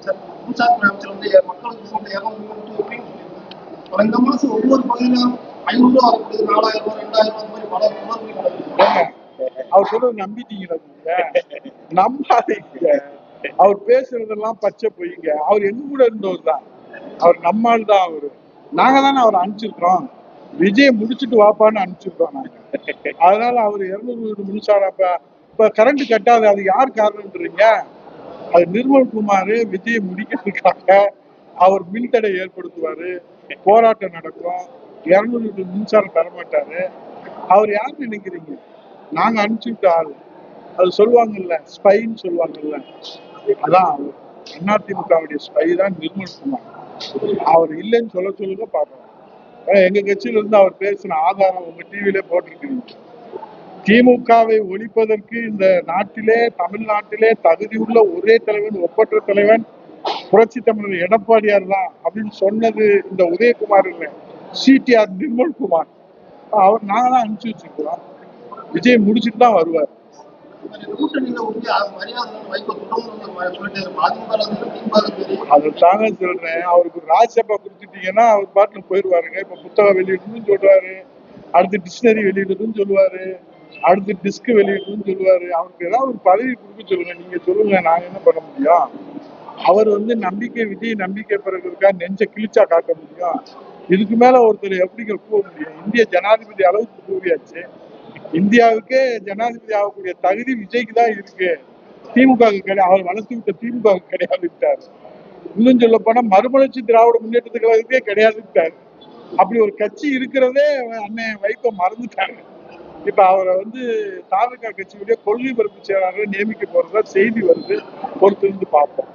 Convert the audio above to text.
அமைச்சர், மின்சாரத்துறை அமைச்சர் வந்து மக்களுக்கு சொந்த 200 இந்த மாசம் ஒவ்வொரு பகுதியிலும் 500 ரூபா வரக்கூடியது, 4000 ரூபாய், 2000 ரூபாய், மாதிரி பல உணர்வுகள். அவர் சொல்றது நம்பிட்டீங்களா? நம்பாதீங்க. அவர் பேசுறதெல்லாம் பச்சை பொய்ங்க. அவர் எங்க கூட இருந்தவர் தான். அவர் நம்மால் தான். அவரு நாங்க தானே அவர் அனுப்பிச்சிருக்கோம். விஜய் முடிச்சுட்டு வாப்பான்னு அனுப்பிச்சிருக்கோம் நாங்க. அதனால அவர் 200 மின்சாரம் இப்ப கரண்ட் கட்டாது. அது யார் காரணம்ன்றீங்க? அது நிர்மல்குமார் விஜய் முடிக்கிறதுக்காக அவர் மின்தடை ஏற்படுத்துவாரு, போராட்டம் நடக்கும், 200 மின்சாரம் தரமாட்டாரு. அவர் யாருன்னு நினைக்கிறீங்க? நாங்க அனுப்பிச்சுட்ட ஆளு. அது சொல்லுவாங்கல்ல, ஸ்பைன்னு சொல்லுவாங்கல்ல, அதான் அதிமுகவுடைய ஸ்பை தான் நிர்மல்குமார். அவர் இல்லைன்னு சொல்லுங்க பாப்போம். எங்க கட்சியில இருந்து அவர் பேசின ஆதாரம் உங்க டிவிலே போட்டிருக்கீங்க. திமுகவை ஒழிப்பதற்கு இந்த நாட்டிலே, தமிழ்நாட்டிலே தகுதியுள்ள ஒரே தலைவன், ஒப்பற்ற தலைவன் புரட்சி தமிழர் எடப்பாடியார் தான் அப்படின்னு சொன்னது இந்த உதயகுமார் இல்லை, சிடிஆர் நிர்மல்குமார். அவர் நாங்க தான் அனுப்பிச்சு வச்சிருக்கிறோம். விஜய் முடிச்சுட்டு தான் வருவார். அதைத்தாங்க சொல்றேன். அவருக்கு ராஜ்யசபா கொடுத்துட்டீங்கன்னா அவர் பாட்டுல போயிடுவாருங்க. இப்ப புத்தகம் வெளியிடணும்னு சொல்றாரு, அடுத்து டிக்ஷனரி வெளியிடுறதுன்னு சொல்லுவாரு, அடுத்து டிஸ்க் வெளியிடணும்னு சொல்லுவாரு. அவருக்கு ஏதாவது ஒரு பதவி கொடுக்க சொல்லுங்க. நீங்க சொல்லுங்க, நாங்க என்ன பண்ண முடியும்? அவர் நம்பிக்கை, விஜய் நம்பிக்கை பிறகுக்கா நெஞ்ச கிழிச்சா காட்ட முடியும்? இதுக்கு மேல ஒருத்தர் எப்படிங்க கூற முடியும்? இந்திய ஜனாதிபதி அளவுக்கு கூறியாச்சு. இந்தியாவுக்கே ஜனாதிபதி ஆகக்கூடிய தகுதி விஜய்க்கு தான் இருக்கு. திமுக கிடையாது. அவர் வளர்த்து விட்ட திமுக கிடையாது விட்டாரு. இன்னும் சொல்ல போனா மறுமலர்ச்சி திராவிட முன்னேற்ற கழகத்துக்கே கிடையாது விட்டாரு. அப்படி ஒரு கட்சி இருக்கிறதே அண்ணன் வைகோ மறந்துட்டாங்க. இப்ப அவரை தாவேகா கட்சியுடைய கொள்கை பரப்பு செயலாளரை நியமிக்க போறதா செய்தி வருது. பொறுத்திருந்து பார்ப்போம்.